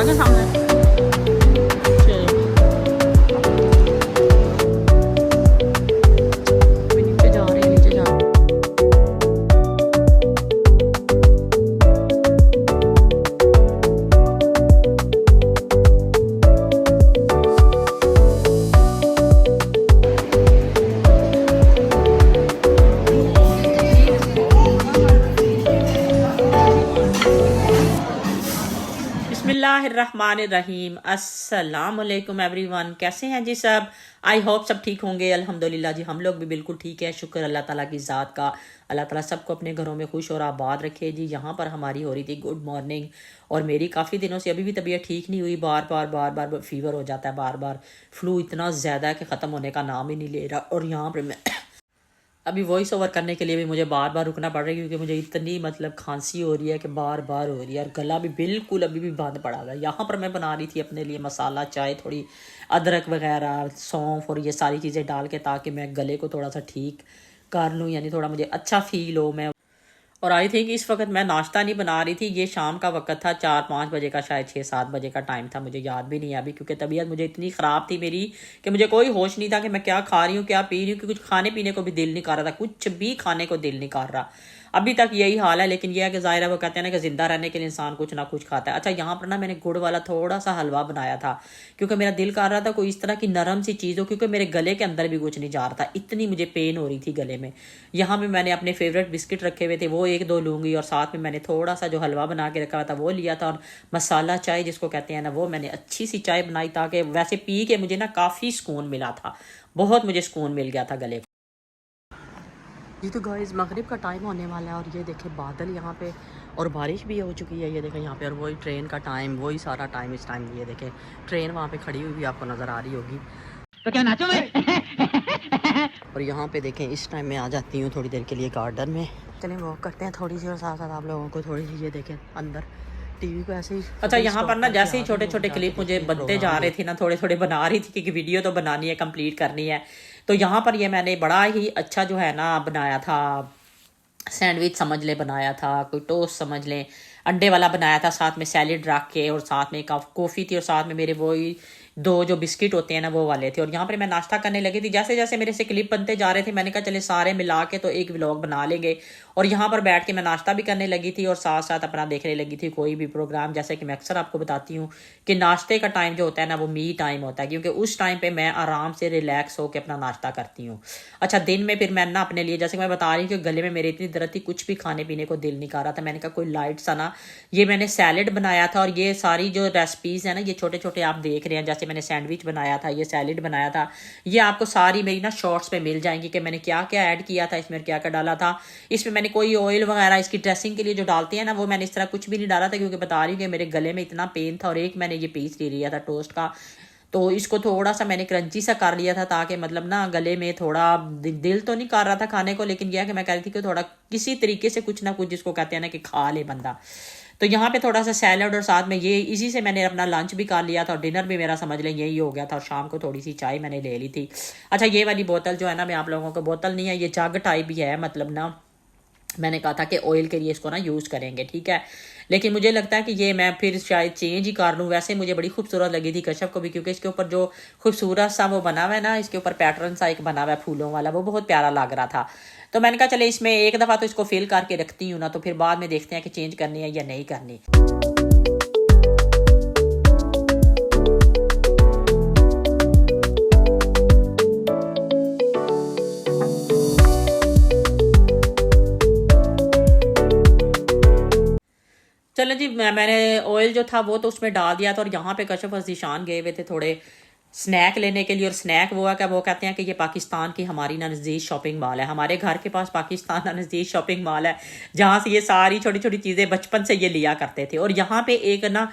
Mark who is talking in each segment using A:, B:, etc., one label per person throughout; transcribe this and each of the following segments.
A: आगे सामने नीचे जा रहे हैं, नीचे जा रहे हैं। बिस्मिल्लाहिर्रहमानिर्रहीम। अस्सलामुअलैकुम एवरीवन, कैसे हैं जी सब? आई होप सब ठीक होंगे। अल्हम्दुलिल्लाह जी, हम लोग भी बिल्कुल ठीक है। शुक्र अल्लाह ताला की ज़ात का। अल्लाह ताला सबको अपने घरों में खुश और आबाद रखे जी। यहाँ पर हमारी हो रही थी गुड मॉर्निंग, और मेरी काफ़ी दिनों से अभी भी तबीयत ठीक नहीं हुई। बार बार फीवर हो जाता है, बार बार फ्लू इतना ज़्यादा है कि ख़त्म होने का नाम ही नहीं ले रहा। और यहाँ पर मैं अभी वॉइस ओवर करने के लिए भी मुझे बार बार रुकना पड़ रहा है, क्योंकि मुझे इतनी मतलब खांसी हो रही है कि बार बार हो रही है, और गला भी बिल्कुल अभी भी बंद पड़ा हुआ है। यहाँ पर मैं बना रही थी अपने लिए मसाला चाय, थोड़ी अदरक वगैरह, सौंफ और ये सारी चीज़ें डाल के, ताकि मैं गले को थोड़ा सा ठीक कर लूँ, यानी थोड़ा मुझे अच्छा फील हो। मैं और आई थिंक इस वक्त मैं नाश्ता नहीं बना रही थी। ये शाम का वक्त था, 4-5 बजे का, शायद 6-7 बजे का टाइम था, मुझे याद भी नहीं है अभी, क्योंकि तबीयत मुझे इतनी ख़राब थी मेरी कि मुझे कोई होश नहीं था कि मैं क्या खा रही हूँ, क्या पी रही हूँ, कि कुछ खाने पीने को भी दिल नहीं कर रहा था, कुछ भी खाने को दिल नहीं कर रहा। अभी तक यही हाल है, लेकिन यह है कि ज़ाहिर है वो कहते हैं ना कि ज़िंदा रहने के लिए इंसान कुछ ना कुछ खाता है। अच्छा, यहाँ पर ना मैंने गुड़ वाला थोड़ा सा हलवा बनाया था, क्योंकि मेरा दिल कर रहा था कोई इस तरह की नरम सी चीज़ हो, क्योंकि मेरे गले के अंदर भी कुछ नहीं जा रहा था, इतनी मुझे पेन हो रही थी गले में। यहाँ पे मैंने अपने फेवरेट बिस्किट रखे हुए थे, वो 1-2 लूँगी, और साथ में मैंने थोड़ा सा जो हलवा बना के रखा हुआ था वो लिया था, और मसाला चाय जिसको कहते हैं ना, वो मैंने अच्छी सी चाय बनाई, ताकि वैसे पी के मुझे ना काफ़ी सुकून मिला था, बहुत मुझे सुकून मिल गया था गले को। जी तो गाइस, मगरिब का टाइम होने वाला है, और ये देखें बादल यहाँ पे, और बारिश भी हो चुकी है, ये देखें यहाँ पे। और वही ट्रेन का टाइम, वही सारा टाइम इस टाइम, ये देखें ट्रेन वहाँ पे खड़ी हुई भी आपको नज़र आ रही होगी।
B: तो क्या नाचो मैं?
A: और यहाँ पे देखें इस टाइम मैं आ जाती हूँ थोड़ी देर के लिए गार्डन में। चलें वॉक करते हैं थोड़ी सी, और साथ साथ आप लोगों को थोड़ी सी, ये देखें अंदर टीवी को ऐसे ही। अच्छा, यहाँ पर ना जैसे ही छोटे छोटे क्लिप मुझे बनते जा रहे थे ना, थोड़े थोड़े बना रही थी, क्योंकि वीडियो तो बनानी है, कंप्लीट करनी है। तो यहाँ पर ये मैंने बड़ा ही अच्छा जो है ना बनाया था, सैंडविच समझ ले बनाया था, कोई टोस्ट समझ लें, अंडे वाला बनाया था, साथ में सैलेड रख के, और साथ में कॉफ़ी थी, और साथ में मेरे वही 2 जो बिस्किट होते हैं ना वो वाले थे। और यहाँ पर मैं नाश्ता करने लगी थी। जैसे जैसे मेरे से क्लिप बनते जा रहे थे, मैंने कहा चले सारे मिला के तो एक व्लॉग बना लेंगे। और यहाँ पर बैठ के मैं नाश्ता भी करने लगी थी, और साथ साथ अपना देखने लगी थी कोई भी प्रोग्राम। जैसे कि मैं अक्सर आपको बताती हूँ कि नाश्ते का टाइम जो होता है ना, वो मी टाइम होता है, क्योंकि उस टाइम पे मैं आराम से रिलैक्स होकर अपना नाश्ता करती हूँ। अच्छा, दिन में फिर मैं ना अपने लिए, जैसे मैं बता रही हूँ कि गले में मेरे इतनी दर्द थी, कुछ भी खाने पीने को दिल नहीं कर रहा था। मैंने कहा कोई लाइट सा ना, ये मैंने सैलेड बनाया था, और ये सारी जो रेसिपीज़ है ना, ये छोटे छोटे आप देख रहे हैं, जैसे मैंने सैंडविच बनाया था, ये सैलेड बनाया था, ये आपको सारी मेरी ना शॉर्ट्स में मिल जाएंगी कि मैंने क्या क्या ऐड किया था, इसमें क्या क्या डाला था। इसमें मैंने कोई ऑयल वगैरह इसकी ड्रेसिंग के लिए जो डालते हैं ना, वो मैंने इस तरह कुछ भी नहीं डाला था, क्योंकि बता रही हूँ कि मेरे गले में इतना पेन था। और एक मैंने ये पीस ले लिया था टोस्ट का, तो इसको थोड़ा सा मैंने क्रंची सा कर लिया था, ताकि मतलब ना गले में थोड़ा दिल तो नहीं कर रहा था खाने को, लेकिन यह कि मैं कह रही थी कि थोड़ा किसी तरीके से कुछ ना कुछ, जिसको कहते हैं ना कि खा ले बंदा। तो यहाँ पे थोड़ा सा सैलड, और साथ में ये इसी से मैंने अपना लंच भी कर लिया था, और डिनर भी मेरा समझ लें यही हो गया था। और शाम को थोड़ी सी चाय मैंने ले ली थी। अच्छा, ये वाली बोतल जो है ना, मैं आप लोगों को, बोतल नहीं है ये, जग टाइप भी है, मतलब ना मैंने कहा था कि ऑयल के लिए इसको ना यूज़ करेंगे, ठीक है। लेकिन मुझे लगता है कि ये मैं फिर शायद चेंज ही कर लूँ। वैसे मुझे बड़ी खूबसूरत लगी थी कश्यप को भी, क्योंकि इसके ऊपर जो खूबसूरत सा वो बना हुआ है ना, इसके ऊपर पैटर्न सा एक बना हुआ है फूलों वाला, वो बहुत प्यारा लग रहा था। तो मैंने कहा चले इसमें एक दफ़ा तो इसको फिल करके रखती हूँ ना, तो फिर बाद में देखते हैं कि चेंज करनी है या नहीं करनी। चलो जी, मैंने ऑयल जो था वो तो उसमें डाल दिया था, और यहाँ पे कश्यप और ज़ीशान गए हुए थे थोड़े स्नैक लेने के लिए। और स्नैक वो है क्या, वो कहते हैं कि ये पाकिस्तान की हमारी ना नज़दीक शॉपिंग मॉल है, हमारे घर के पास पाकिस्तान ना नज़दीक शॉपिंग मॉल है, जहाँ से ये सारी छोटी छोटी चीज़ें बचपन से ये लिया करते थे। और यहाँ पे एक ना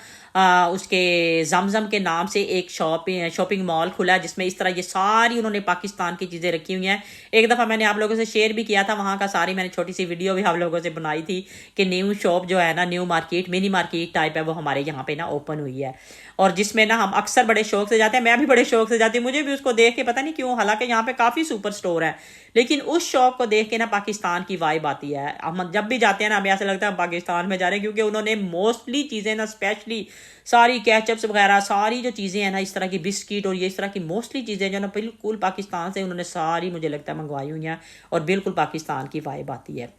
A: उसके जमजम के नाम से एक शॉपिंग मॉल खुला है, जिसमें इस तरह ये सारी उन्होंने पाकिस्तान की चीज़ें रखी हुई हैं। एक दफ़ा मैंने आप लोगों से शेयर भी किया था वहाँ का, सारी मैंने छोटी सी वीडियो भी आप लोगों से बनाई थी कि न्यू शॉप जो है ना, new market, mini market type है, वो हमारे यहाँ पे ना ओपन हुई है, और जिसमें ना हम अक्सर बड़े शौक से जाते हैं। मैं भी बड़े शौक से जाती है, मुझे भी उसको देख के पता नहीं क्यों, हालांकि यहाँ पे काफ़ी सुपर स्टोर है, लेकिन उस शॉप को देख के ना पाकिस्तान की वाइब आती है। हम जब भी जाते हैं ना हमें ऐसा लगता है हम पाकिस्तान में जा रहे हैं, क्योंकि उन्होंने मोस्टली चीज़ें ना स्पेशली सारी केचप्स वगैरह सारी जो चीज़ें हैं ना, इस तरह की बिस्किट और ये इस तरह की मोस्टली चीज़ें जो ना बिल्कुल पाकिस्तान से उन्होंने सारी मुझे लगता है मंगवाई हुई हैं और बिल्कुल पाकिस्तान की वाइब आती है।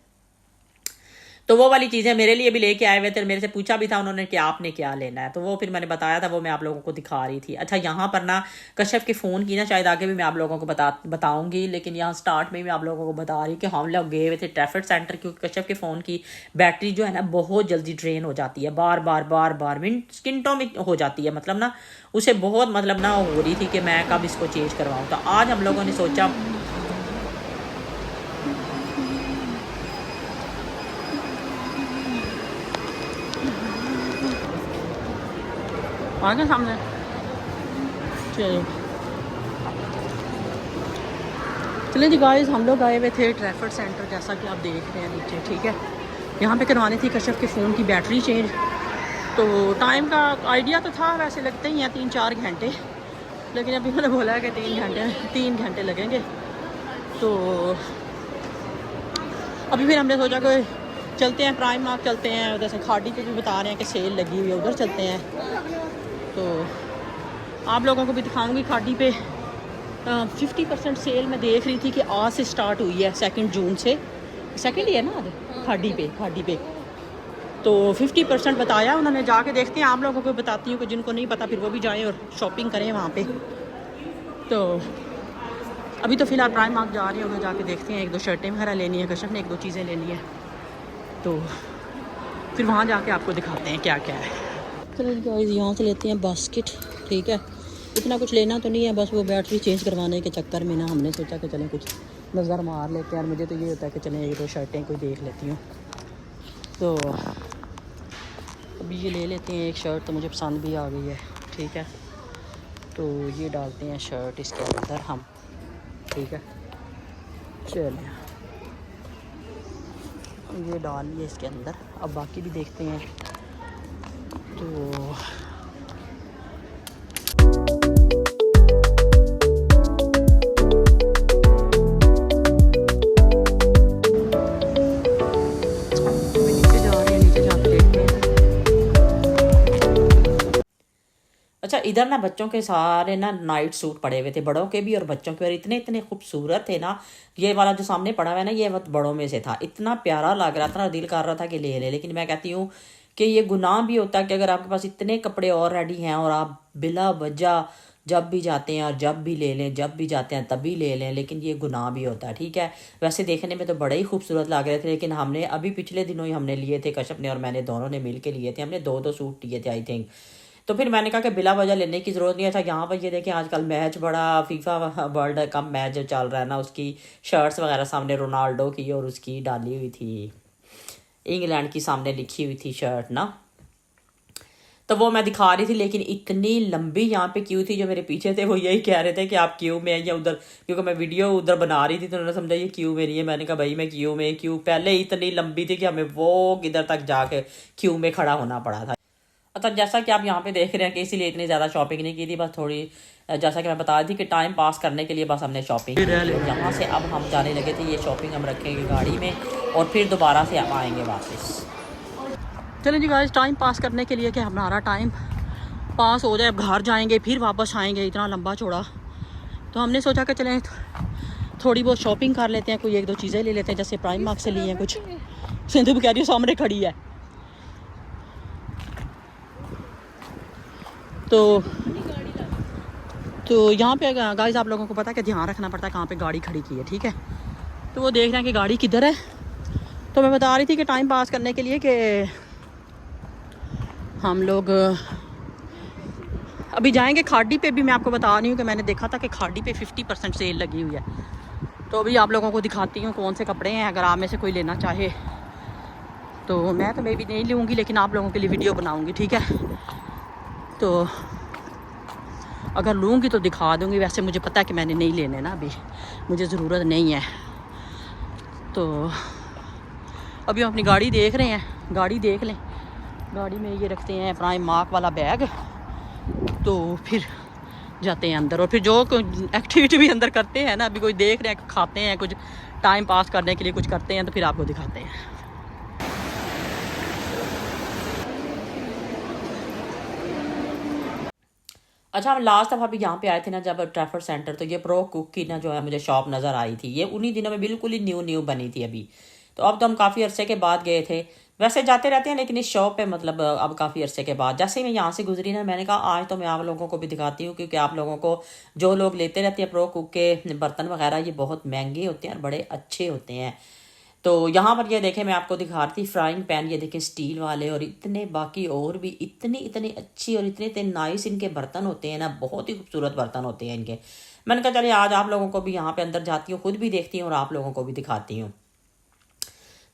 A: तो वो वाली चीज़ें मेरे लिए भी लेके आए हुए थे, मेरे से पूछा भी था उन्होंने कि आपने क्या लेना है, तो वो फिर मैंने बताया था, वो मैं आप लोगों को दिखा रही थी। अच्छा यहाँ पर ना कश्यप के फ़ोन की ना शायद आगे भी मैं आप लोगों को बताऊंगी, लेकिन यहाँ स्टार्ट में भी आप लोगों को बता रही कि हम लोग गए हुए थे ट्रैफिक सेंटर, क्योंकि कश्यप के फ़ोन की बैटरी जो है ना बहुत जल्दी ड्रेन हो जाती है, बार बार मिनटों में हो जाती है, मतलब ना उसे बहुत मतलब ना हो रही थी कि मैं कब इसको चेंज करवाऊँ। तो आज हम लोगों ने सोचा आगे सामने चलिए जी गाइस, हम लोग आए हुए थे ट्रैफिक सेंटर, जैसा कि आप देख रहे हैं नीचे, ठीक है। यहाँ पे करवानी थी कश्यप के फ़ोन की बैटरी चेंज। तो टाइम का आइडिया तो था, वैसे लगते ही हैं 3-4 घंटे, लेकिन अभी मैंने बोला है कि 3 घंटे लगेंगे। तो अभी फिर हमने सोचा कि चलते हैं प्राइम मार्क, चलते हैं उधर से, खाड़ी पे भी बता रहे हैं कि सेल लगी हुई है, उधर चलते हैं। तो आप लोगों को भी दिखाऊंगी खाड़ी पे 50% सेल मैं देख रही थी कि आज से स्टार्ट हुई है, 2 जून से, 2 ही है ना आज खाड़ी पे तो 50% बताया उन्होंने। जाके देखते हैं, आप लोगों को बताती हूँ कि जिनको नहीं पता फिर वो भी जाएं और शॉपिंग करें वहाँ पे। तो अभी तो फ़िलहाल प्राइम मार्क जा रही है, उधर जाके देखते हैं, 1-2 शर्टें वगैरह लेनी है, कश्यप ने 1-2 चीज़ें लेनी है, तो फिर वहाँ जाके आपको दिखाते हैं क्या क्या है। चलो गाइस यहाँ से लेते हैं बास्केट, ठीक है। इतना कुछ लेना तो नहीं है, बस वो बैटरी चेंज करवाने के चक्कर में ना हमने सोचा कि चलें कुछ नज़र मार लेते हैं, और मुझे तो ये होता है कि चलें 1-2 शर्टें कोई देख लेती हूँ। तो अभी ये ले लेते हैं, एक शर्ट तो मुझे पसंद भी आ गई है, ठीक है। तो ये डालते हैं शर्ट इसके अंदर हम, ठीक है। चलिए ये डाल लिए इसके अंदर, अब बाकी भी देखते हैं। तो अच्छा इधर ना बच्चों के सारे ना नाइट सूट पड़े हुए थे, बड़ों के भी और बच्चों के, और इतने इतने खूबसूरत थे ना। ये वाला जो सामने पड़ा हुआ है ना, ये बड़ों में से था, इतना प्यारा लग रहा था ना, दिल कर रहा था कि ले ले। लेकिन मैं कहती हूँ कि ये गुनाह भी होता है कि अगर आपके पास इतने कपड़े और रेडी हैं और आप बिला वजह जब भी जाते हैं और जब भी ले लें, जब भी जाते हैं तभी ले लें, लेकिन ये गुनाह भी होता है, ठीक है। वैसे देखने में तो बड़े ही खूबसूरत लग रहे थे, लेकिन हमने अभी पिछले दिनों ही हमने लिए थे, कश्यप ने और मैंने दोनों ने मिल के लिए थे, हमने 2-2 सूट लिए थे आई थिंक। तो फिर मैंने कहा कि बिला वजह लेने की ज़रूरत नहीं है। अच्छा यहाँ पर ये देखें, आजकल मैच बड़ा फीफा वर्ल्ड कप मैच जो चल रहा है ना, उसकी शर्ट्स वगैरह सामने रोनाल्डो की और उसकी डाली हुई थी, इंग्लैंड की सामने लिखी हुई थी शर्ट ना, तो वो मैं दिखा रही थी। लेकिन इतनी लंबी यहाँ पे क्यों थी, जो मेरे पीछे थे वो यही कह रहे थे कि आप क्यों में या उधर, क्योंकि मैं वीडियो उधर बना रही थी तो उन्होंने समझा ये क्यों में नहीं है। मैंने कहा भाई मैं क्यों में, क्यों पहले इतनी लंबी थी कि हमें वो किधर तक जाके क्यों में खड़ा होना पड़ा था। अच्छा जैसा कि आप यहाँ पे देख रहे हैं कि इसीलिए इतनी ज़्यादा शॉपिंग नहीं की थी, बस थोड़ी, जैसा कि मैं बता रही थी कि टाइम पास करने के लिए बस हमने शॉपिंग की। यहाँ से अब हम जाने लगे थे, ये शॉपिंग हम रखेंगे गाड़ी में और फिर दोबारा से हम आएंगे वापस। चलें जी गाइस, टाइम पास करने के लिए कि हमारा टाइम पास हो जाए, अब घर जाएंगे फिर वापस आएंगे, इतना लंबा चौड़ा, तो हमने सोचा कि चलें थोड़ी बहुत शॉपिंग कर लेते हैं, कोई 1-2 चीज़ें ले लेते हैं, जैसे प्राइम मार्क से लिए हैं कुछ। सिंधु कह रही सामने खड़ी है, तो यहाँ पे गाइस आप लोगों को पता है कि ध्यान रखना पड़ता है कहाँ पे गाड़ी खड़ी की है, ठीक है। तो वो देख रहे हैं कि गाड़ी किधर है, तो मैं बता रही थी कि टाइम पास करने के लिए कि हम लोग अभी जाएंगे खाड़ी पे। भी मैं आपको बता रही हूँ कि मैंने देखा था कि खाड़ी पे 50% सेल लगी हुई है, तो अभी आप लोगों को दिखाती हूँ कौन से कपड़े हैं, अगर आप में से कोई लेना चाहे तो। मैं तो भी नहीं लूँगी, लेकिन आप लोगों के लिए वीडियो बनाऊँगी, ठीक है। तो अगर लूँगी तो दिखा दूँगी, वैसे मुझे पता है कि मैंने नहीं लेने ना, अभी मुझे ज़रूरत नहीं है। तो अभी हम अपनी गाड़ी देख रहे हैं, गाड़ी देख लें, गाड़ी में ये रखते हैं प्राइम मार्क वाला बैग, तो फिर जाते हैं अंदर, और फिर जो एक्टिविटी भी अंदर करते हैं ना, अभी कोई देख रहे हैं, खाते हैं, कुछ टाइम पास करने के लिए कुछ करते हैं, तो फिर आपको दिखाते हैं। अच्छा, हम लास्ट दफ़ा भी यहाँ पे आए थे ना जब ट्रैफर्ड सेंटर, तो ये प्रो कुक की ना जो है मुझे शॉप नज़र आई थी। ये उन्हीं दिनों में बिल्कुल ही न्यू न्यू बनी थी अभी, तो अब तो हम काफ़ी अरसे के बाद गए थे। वैसे जाते रहते हैं लेकिन इस शॉप पे मतलब अब काफ़ी अरसे के बाद, जैसे ही मैं यहाँ से गुजरी ना, मैंने कहा आज तो मैं आप लोगों को भी दिखाती हूँ, क्योंकि आप लोगों को जो लोग लेते रहते हैं प्रो कुक के बर्तन वगैरह, ये बहुत महंगे होते हैं और बड़े अच्छे होते हैं। तो यहाँ पर ये देखें, मैं आपको दिखा रही थी फ्राइंग पैन, ये देखें स्टील वाले, और इतने बाकी और भी इतनी इतनी अच्छी और इतने इतने नाइस इनके बर्तन होते हैं ना, बहुत ही खूबसूरत बर्तन होते हैं इनके। मैंने कहा चलिए आज आप लोगों को भी यहाँ पे अंदर जाती हूँ, खुद भी देखती हूँ और आप लोगों को भी दिखाती हूँ।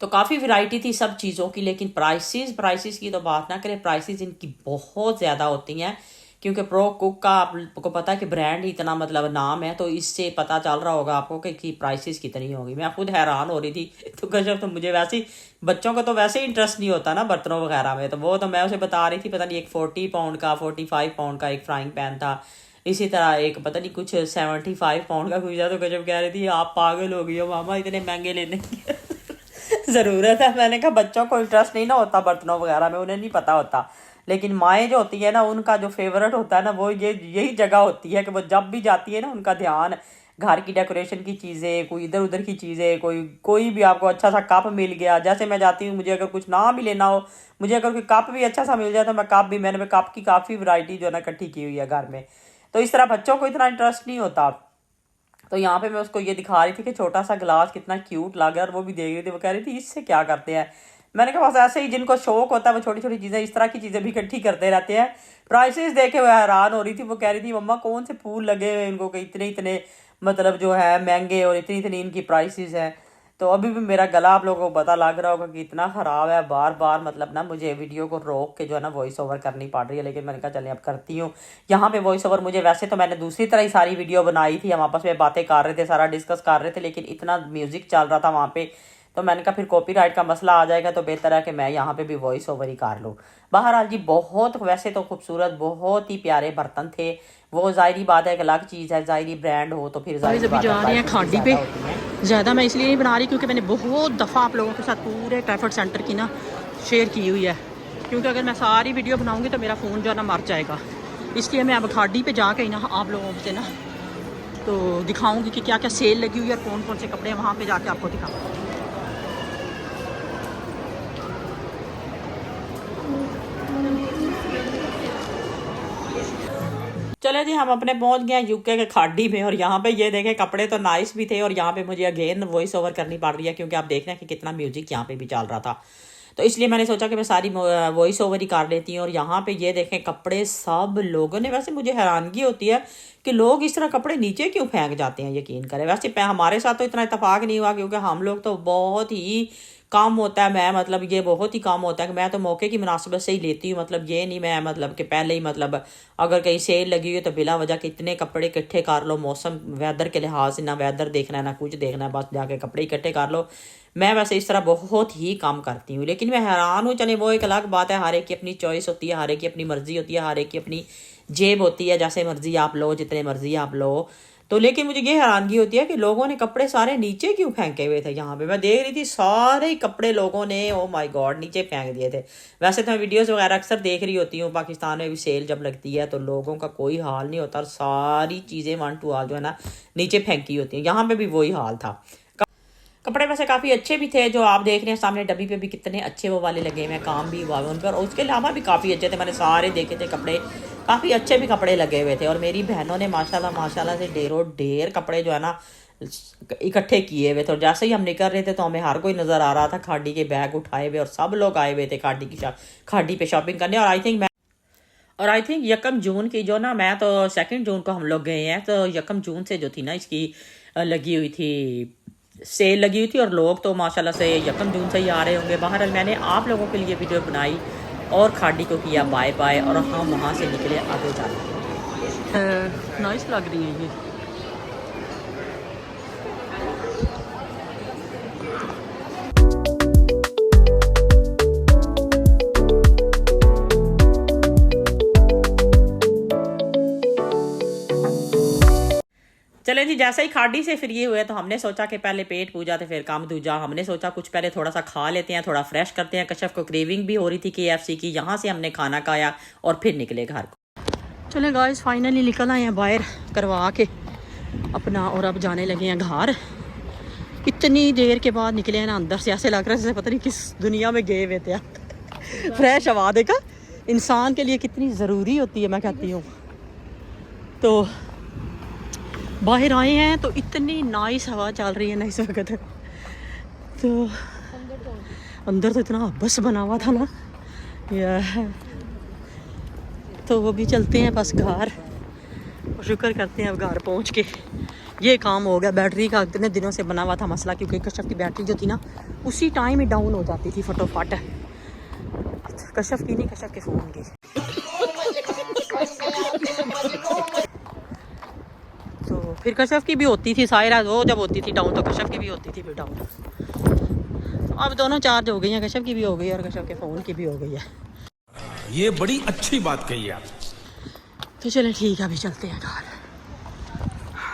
A: तो काफ़ी वैरायटी थी सब चीज़ों की, लेकिन प्राइसेस की तो बात ना करें, प्राइसेस इनकी बहुत ज़्यादा होती हैं, क्योंकि प्रो कुक का आपको पता है कि ब्रांड ही इतना मतलब नाम है, तो इससे पता चल रहा होगा आपको कि प्राइसेस कितनी होगी। मैं खुद हैरान हो रही थी। तो गजब, तो मुझे वैसे ही, बच्चों का तो वैसे ही इंटरेस्ट नहीं होता ना बर्तनों वगैरह में, तो वो तो मैं उसे बता रही थी, पता नहीं एक 40 पाउंड का 45 पाउंड का एक फ्राइंग पैन था, इसी तरह एक पता नहीं कुछ 75 पाउंड का कुछ था। तो गजब कह रही थी आप पागल हो गई हो मामा, इतने महंगे लेने की ज़रूरत है। मैंने कहा बच्चों को इंटरेस्ट नहीं ना होता बर्तनों वगैरह में, उन्हें नहीं पता होता, लेकिन माएँ जो होती है ना, उनका जो फेवरेट होता है ना, वो यही जगह होती है कि वो जब भी जाती है ना, उनका ध्यान घर की डेकोरेशन की चीज़ें, कोई इधर उधर की चीज़ें, कोई भी आपको अच्छा सा कप मिल गया, जैसे मैं जाती हूँ, मुझे अगर कुछ ना भी लेना हो, मुझे अगर कोई कप भी अच्छा सा मिल जाए तो मैं कप भी, मैंने कप की काफ़ी वैरायटी जो है ना इकट्ठी की हुई है घर में। तो इस तरह बच्चों को इतना इंटरेस्ट नहीं होता। तो यहाँ पे मैं उसको ये दिखा रही थी कि छोटा सा गिलास कितना क्यूट लग रहा है, और वो भी देख रही थी, वो कह रही थी इससे क्या करते हैं। मैंने कहा बस ऐसे ही जिनको शौक होता है वो छोटी छोटी चीज़ें, इस तरह की चीज़ें भी इकट्ठी करते रहते हैं। प्राइसेस देखे हुए हैरान हो रही थी, वो कह रही थी मम्मा कौन से फूल लगे हुए इनको कि इतने इतने मतलब जो है महंगे, और इतनी इतनी इनकी प्राइसेस हैं। तो अभी भी मेरा गला आप लोगों को पता लग रहा होगा कि इतना ख़राब है, बार बार मतलब ना मुझे वीडियो को रोक के जो है ना वॉइस ओवर करनी पड़ रही है, लेकिन मैंने कहा चलें अब करती हूँ। यहाँ पे वॉइस ओवर मुझे, वैसे तो मैंने दूसरी तरह ही सारी वीडियो बनाई थी, हम आपस में बातें कर रहे थे, सारा डिस्कस कर रहे थे, लेकिन इतना म्यूज़िक चल रहा था वहाँ पे, तो मैंने कहा फिर कॉपीराइट का मसला आ जाएगा, तो बेहतर है कि मैं यहाँ पे भी वॉइस ओवर ही कर लूँ। बहरहाल जी बहुत वैसे तो खूबसूरत, बहुत ही प्यारे बर्तन थे। वो ज़ाहिरी बात है, एक अलग चीज़ है, ज़ाहिरी ब्रांड हो तो फिर ज़ाहिर बात है जा रही है खाड़ी पे ज़्यादा। मैं इसलिए नहीं बना रही क्योंकि मैंने बहुत दफ़ा आप लोगों के साथ पूरे ट्रैफर्ड सेंटर की ना शेयर की हुई है, क्योंकि अगर मैं सारी वीडियो बनाऊँगी तो मेरा फ़ोन जो है ना मर जाएगा। इसलिए मैं अब खाड़ी पे जाके ही ना आप लोगों से ना तो दिखाऊँगी कि क्या क्या सेल लगी हुई है और कौन कौन से कपड़े वहाँ पर जाके आपको दिखाऊँगी। चले जी, हम अपने पहुंच गए यूके के खाड़ी में, और यहाँ पे ये देखें कपड़े तो नाइस भी थे, और यहाँ पे मुझे अगेन वॉइस ओवर करनी पड़ रही है क्योंकि आप देख रहे हैं कि कितना म्यूजिक यहाँ पे भी चल रहा था, तो इसलिए मैंने सोचा कि मैं सारी वॉइस ओवर ही कर लेती हूँ। और यहाँ पे ये देखें कपड़े सब लोगों ने, वैसे मुझे हैरानगी होती है कि लोग इस तरह कपड़े नीचे क्यों फेंक जाते हैं, यकीन करें। वैसे हमारे साथ तो इतना इत्तेफाक नहीं हुआ क्योंकि हम लोग तो बहुत ही कम होता है, मैं मतलब ये बहुत ही कम होता है कि मैं तो मौके की मुनासिबत से ही लेती हूँ, मतलब ये नहीं मैं मतलब कि पहले ही मतलब अगर कहीं सेल लगी हुई तो बिला वजह के इतने कपड़े इकट्ठे कर लो, मौसम वेदर के लिहाज से, ना वेदर देखना है ना कुछ देखना है, बस जाके कपड़े इकट्ठे कर लो। मैं वैसे इस तरह बहुत ही कम करती हूँ, लेकिन मैं हैरान हूँ। चले वो एक अलग बात है, हर एक की अपनी चॉइस होती है, हर एक की अपनी मर्जी होती है, हर एक की अपनी जेब होती है, जैसे मर्जी आप लो, जितने मर्जी आप लो। तो लेकिन मुझे ये हैरानगी होती है कि लोगों ने कपड़े सारे नीचे क्यों फेंके हुए थे। यहाँ पे मैं देख रही थी सारे कपड़े लोगों ने ओ माय गॉड नीचे फेंक दिए थे। वैसे तो मैं वीडियोस वगैरह अक्सर देख रही होती हूँ, पाकिस्तान में भी सेल जब लगती है तो लोगों का कोई हाल नहीं होता, और सारी चीज़ें वन टू ऑल जो है ना नीचे फेंकी होती हैं। यहाँ पे भी वही हाल था। कपड़े वैसे काफ़ी अच्छे भी थे, जो आप देख रहे हैं सामने डब्बी पे भी कितने अच्छे वो वाले लगे हुए, काम भी हुआ उन पर, और उसके अलावा भी काफ़ी अच्छे थे। मैंने सारे देखे थे कपड़े, काफ़ी अच्छे भी कपड़े लगे हुए थे, और मेरी बहनों ने माशाल्लाह से ढेर कपड़े जो है ना इकट्ठे किए हुए थे। और जैसे ही हम निकल रहे थे तो हमें हर कोई नज़र आ रहा था खाड़ी के बैग उठाए हुए, और सब लोग आए हुए थे खाड़ी पे शॉपिंग करने। और आई थिंक 1 जून की जो ना, मैं तो 2 जून को हम लोग गए हैं, तो 1 जून से जो थी ना इसकी लगी हुई थी, सेल लगी हुई थी, और लोग तो माशाल्लाह से 1 जून से ही आ रहे होंगे। बहरहाल मैंने आप लोगों के लिए वीडियो बनाई और खाड़ी को किया बाय बाय, और हम वहाँ से निकले आगे जाने। नाइस लग रही है ये। चले जी, जैसे ही खाड़ी से फ्री हुए तो हमने सोचा कि पहले पेट पूजा तो फिर काम दूजा। हमने सोचा कुछ पहले थोड़ा सा खा लेते हैं, थोड़ा फ्रेश करते हैं। कश्यप को क्रेविंग भी हो रही थी KFC की। यहाँ से हमने खाना खाया और फिर निकले घर को। चले गाइस, फाइनली निकल आए हैं बाहर करवा के अपना, और अब जाने लगे हैं घर। इतनी देर के बाद निकले हैं ना, अंदर से ऐसे लग रहा है जैसे पता नहीं किस दुनिया में गए हुए थे। फ्रेश हवा देखा इंसान के लिए कितनी ज़रूरी होती है, मैं कहती हूँ। तो बाहर आए हैं तो इतनी नाइस हवा चल रही है ना इस वक्त। तो अंदर तो इतना बस बना हुआ था ना यार। तो वो भी चलते हैं बस घर, शुक्र करते हैं अब घर पहुँच के ये काम हो गया। बैटरी का इतने दिनों से बना हुआ था मसला, क्योंकि कश्यप की बैटरी जो थी ना उसी टाइम ही डाउन हो जाती थी फटोफट। कश्यप की नहीं, कश्यप के फ़ोन की। तो फिर कश्यप की भी होती थी, सायरा वो जब होती थी डाउन तो कश्यप की भी होती थी फिर डाउन। तो अब दोनों चार्ज हो गई हैं, कश्यप की भी हो गई है और कश्यप के फ़ोन की भी हो गई है।
C: ये बड़ी अच्छी बात कही आप।
A: तो चलें ठीक है, अभी चलते हैं घर।